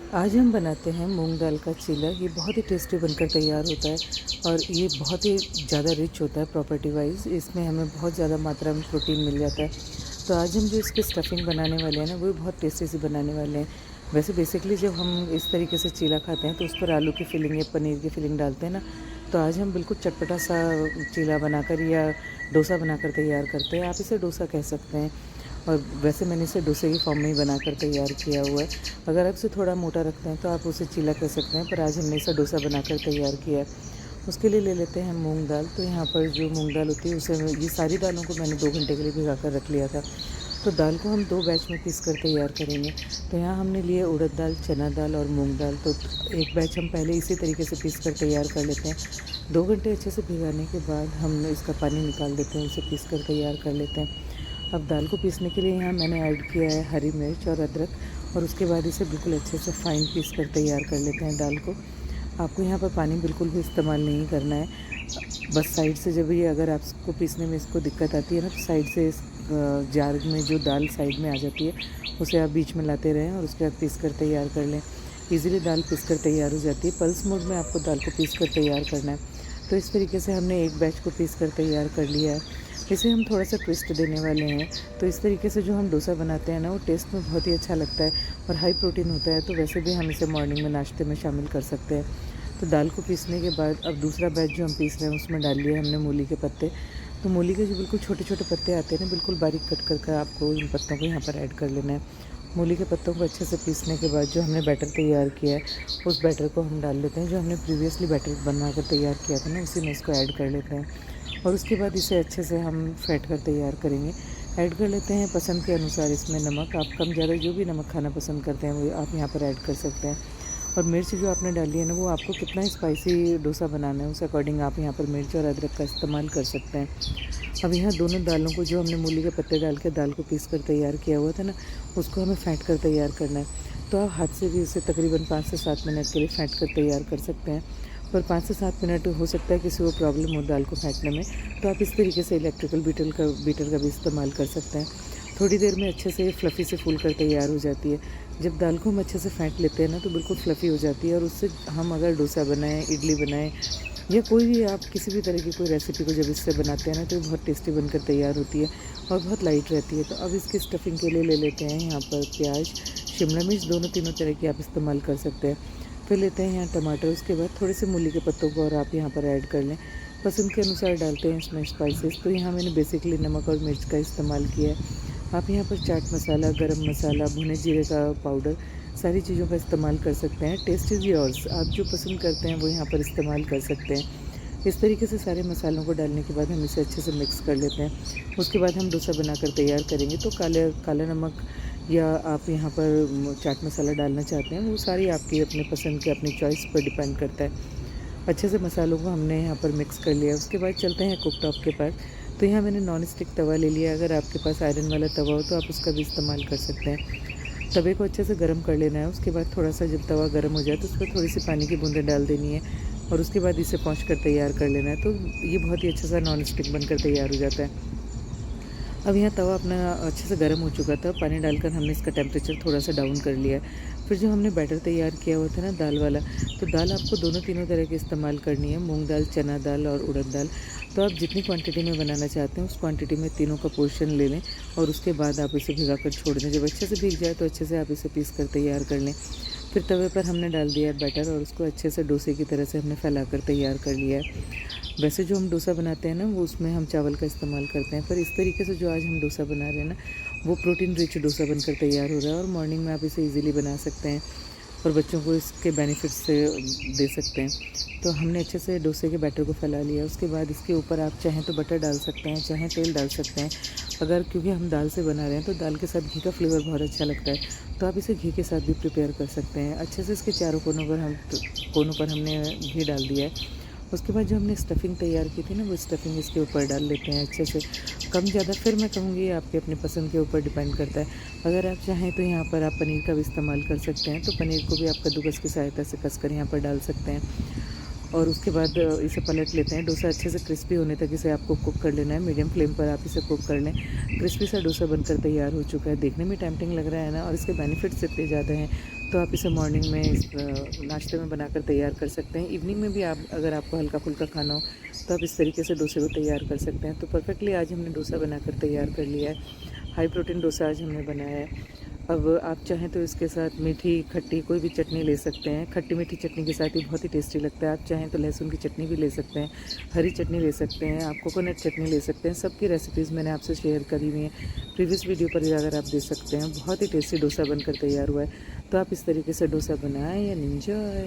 आज हम बनाते हैं मूंग दाल का चीला। ये बहुत ही टेस्टी बनकर तैयार होता है और ये बहुत ही ज़्यादा रिच होता है प्रॉपर्टी वाइज। इसमें हमें बहुत ज़्यादा मात्रा में प्रोटीन मिल जाता है। तो आज हम जो इसकी स्टफ़िंग बनाने वाले हैं ना, वो बहुत टेस्टी सी बनाने वाले हैं। वैसे बेसिकली जब हम इस तरीके से चीला खाते हैं तो उस पर आलू की फिलिंग या पनीर की फिलिंग डालते हैं ना, तो आज हम बिल्कुल चटपटा सा चीला बनाकर या डोसा बनाकर तैयार करते हैं। आप इसे डोसा कह सकते हैं। और वैसे मैंने इसे डोसे की फॉर्म में ही बनाकर तैयार किया हुआ है। अगर आप इसे थोड़ा मोटा रखते हैं तो आप उसे चीला कह सकते हैं, पर आज हमने इसे डोसा बनाकर तैयार किया है। उसके लिए ले लेते हैं मूंग दाल। तो यहाँ पर जो मूंग दाल होती है उसे ये सारी दालों को मैंने 2 घंटे के लिए भिगा कर रख लिया था। तो दाल को हम 2 बैच में पीस कर तैयार करेंगे। तो यहाँ हमने लिए उड़द दाल, चना दाल और मूंग दाल। तो एक बैच हम पहले इसी तरीके से पीस कर तैयार कर लेते हैं। 2 घंटे अच्छे से भिगाने के बाद हम इसका पानी निकाल देते हैं, उसे पीस कर तैयार कर लेते हैं। अब दाल को पीसने के लिए यहाँ मैंने ऐड किया है हरी मिर्च और अदरक, और उसके बाद इसे बिल्कुल अच्छे से फ़ाइन पीस कर तैयार कर लेते हैं दाल को। आपको यहाँ पर पानी बिल्कुल भी इस्तेमाल नहीं करना है। बस साइड से जब ये अगर आपको पीसने में इसको दिक्कत आती है ना, तो साइड से इस जार में जो दाल साइड में आ जाती है उसे आप बीच में लाते रहें और उसके बाद पीस कर तैयार कर लें। ईज़िली दाल पीस कर तैयार हो जाती है। पल्स मोड में आपको दाल को पीस कर तैयार करना है। तो इस तरीके से हमने एक बैच को पीस कर तैयार कर लिया है। इसे हम थोड़ा सा ट्विस्ट देने वाले हैं। तो इस तरीके से जो हम डोसा बनाते हैं ना, वो टेस्ट में बहुत ही अच्छा लगता है और हाई प्रोटीन होता है। तो वैसे भी हम इसे मॉर्निंग में नाश्ते में शामिल कर सकते हैं। तो दाल को पीसने के बाद अब दूसरा बैच जो हम पीस रहे हैं उसमें डाल लिए हमने मूली के पत्ते। तो मूली के जो बिल्कुल छोटे छोटे पत्ते आते हैं ना, बिल्कुल बारीक कट कर आपको इन पत्तों को यहाँ पर ऐड कर लेना है। मूली के पत्तों को अच्छे से पीसने के बाद जो हमने बैटर तैयार किया है, उस बैटर को हम डाल लेते हैं। जो हमने प्रीवियसली बैटर बना कर तैयार किया था ना, उसी में इसको ऐड कर लेते हैं और उसके बाद इसे अच्छे से हम फेंट कर तैयार करेंगे। ऐड कर लेते हैं पसंद के अनुसार इसमें नमक। आप कम ज़्यादा जो भी नमक खाना पसंद करते हैं वो आप यहाँ पर ऐड कर सकते हैं। और मिर्च जो आपने डाली है ना, वो आपको कितना स्पाइसी डोसा बनाना है उस अकॉर्डिंग आप यहाँ पर मिर्च और अदरक का इस्तेमाल कर सकते हैं। अब यहाँ दोनों दालों को जो हमने मूली के पत्ते डाल के दाल को पीस कर तैयार किया हुआ था ना, उसको हमें फेंट कर तैयार करना है। तो आप हाथ से भी इसे तकरीबन 5 से 7 मिनट के लिए फेंट कर तैयार कर सकते हैं। पर 5 से 7 मिनट हो सकता है किसी को प्रॉब्लम हो दाल को फेंटने में, तो आप इस तरीके से इलेक्ट्रिकल बीटर का भी इस्तेमाल कर सकते हैं। थोड़ी देर में अच्छे से फ्लफ़ी से फूल कर तैयार हो जाती है। जब दाल को हम अच्छे से फेंट लेते हैं ना, तो बिल्कुल फ्लफ़ी हो जाती है और उससे हम अगर डोसा बनाएं, इडली बनाएं या कोई भी आप किसी भी तरह की कोई रेसिपी को जब इससे बनाते हैं ना, तो ये बहुत टेस्टी बनकर तैयार होती है और बहुत लाइट रहती है। तो अब इसकी स्टफ़िंग के लिए ले लेते हैं यहाँ पर प्याज, शिमला मिर्च, दोनों तीनों तरह की आप इस्तेमाल कर सकते हैं। फिर लेते हैं यहाँ टमाटर, उसके बाद थोड़े से मूली के पत्तों को और आप यहाँ पर ऐड कर लें। पसंद के अनुसार डालते हैं इसमें स्पाइसेस। तो यहाँ मैंने बेसिकली नमक और मिर्च का इस्तेमाल किया है। आप यहाँ पर चाट मसाला, गरम मसाला, भुने जीरे का पाउडर, सारी चीज़ों का इस्तेमाल कर सकते हैं। टेस्ट इज़ योर्स, आप जो पसंद करते हैं वो यहाँ पर इस्तेमाल कर सकते हैं। इस तरीके से सारे मसालों को डालने के बाद हम इसे अच्छे से मिक्स कर लेते हैं। उसके बाद हम डोसा बनाकर तैयार करेंगे। तो काला नमक या आप यहाँ पर चाट मसाला डालना चाहते हैं, वो सारी आपकी अपने पसंद के, अपनी चॉइस पर डिपेंड करता है। अच्छे से मसालों को हमने यहाँ पर मिक्स कर लिया। उसके बाद चलते हैं कुक टॉप के पास। तो यहाँ मैंने नॉन स्टिक तवा ले लिया। अगर आपके पास आयरन वाला तवा हो तो आप उसका भी इस्तेमाल कर सकते हैं। तवे को अच्छे से गर्म कर लेना है। उसके बाद थोड़ा सा जब तवा गर्म हो जाए तो उस पर थोड़ी सी पानी की बूंदें डाल देनी है और उसके बाद इसे पोंछ कर तैयार कर लेना है। तो ये बहुत ही अच्छा सा नॉन स्टिक बनकर तैयार हो जाता है। अब यहाँ तवा अपना अच्छे से गर्म हो चुका था। पानी डालकर हमने इसका टेम्परेचर थोड़ा सा डाउन कर लिया है। फिर जो हमने बैटर तैयार किया हुआ था ना दाल वाला, तो दाल आपको दोनों तीनों तरह की इस्तेमाल करनी है, मूंग दाल, चना दाल और उड़द दाल। तो आप जितनी क्वांटिटी में बनाना चाहते हैं उस क्वांटिटी में तीनों का पोर्शन ले लें और उसके बाद आप इसे भिगा कर छोड़ दें। जब अच्छे से भीग जाए तो अच्छे से आप इसे पीस कर तैयार कर लें। फिर तवे पर हमने डाल दिया बैटर और उसको अच्छे से डोसे की तरह से हमने फैला कर तैयार कर लिया है। वैसे जो हम डोसा बनाते हैं ना, वो उसमें हम चावल का इस्तेमाल करते हैं, पर इस तरीके से जो आज हम डोसा बना रहे हैं ना, वो प्रोटीन रिच डोसा बनकर तैयार हो रहा है और मॉर्निंग में आप इसे इजीली बना सकते हैं और बच्चों को इसके बेनिफिट्स से दे सकते हैं। तो हमने अच्छे से डोसे के बैटर को फैला लिया। उसके बाद इसके ऊपर आप चाहें तो बटर डाल सकते हैं, चाहें तेल डाल सकते हैं। अगर क्योंकि हम दाल से बना रहे हैं तो दाल के साथ घी का फ्लेवर बहुत अच्छा लगता है, तो आप इसे घी के साथ भी प्रिपेयर कर सकते हैं। अच्छे से इसके चारों कोनों पर हमने घी डाल दिया है। उसके बाद जो हमने स्टफ़िंग तैयार की थी ना, वो स्टफ़िंग इसके ऊपर डाल लेते हैं अच्छे से। कम ज़्यादा फिर मैं कहूँगी आपके अपने पसंद के ऊपर डिपेंड करता है। अगर आप चाहें तो यहाँ पर आप पनीर का भी इस्तेमाल कर सकते हैं, तो पनीर को भी आप कद्दूकस की सहायता से कसकर यहाँ पर डाल सकते हैं। और उसके बाद इसे पलट लेते हैं। डोसा अच्छे से क्रिस्पी होने तक इसे आपको कुक कर लेना है। मीडियम फ्लेम पर आप इसे कुक कर लें। क्रिस्पी सा डोसा बनकर तैयार हो चुका है। देखने में टेम्पटिंग लग रहा है ना, और इसके बेनिफिट्स इतने ज़्यादा हैं। तो आप इसे मॉर्निंग में नाश्ते में बनाकर तैयार कर सकते हैं। इवनिंग में भी आप अगर आपको हल्का-फुल्का खाना हो तो आप इस तरीके से डोसे को तैयार कर सकते हैं। तो परफेक्टली आज हमने डोसा बनाकर तैयार कर लिया है। हाई प्रोटीन डोसा आज हमने बनाया है। अब आप चाहें तो इसके साथ मीठी, खट्टी कोई भी चटनी ले सकते हैं। खट्टी-मीठी चटनी के साथ ही बहुत ही टेस्टी लगता है। आप चाहें तो लहसुन की चटनी भी ले सकते हैं, हरी चटनी ले सकते हैं, आप कोकोनट चटनी ले सकते हैं। सबकी रेसिपीज़ मैंने आपसे शेयर करी हुई हैं। प्रीवियस वीडियो पर जाकर आप देख सकते हैं। बहुत ही टेस्टी डोसा बनकर तैयार हुआ है। तो आप इस तरीके से डोसा बनाएँ एंड एन्जॉय।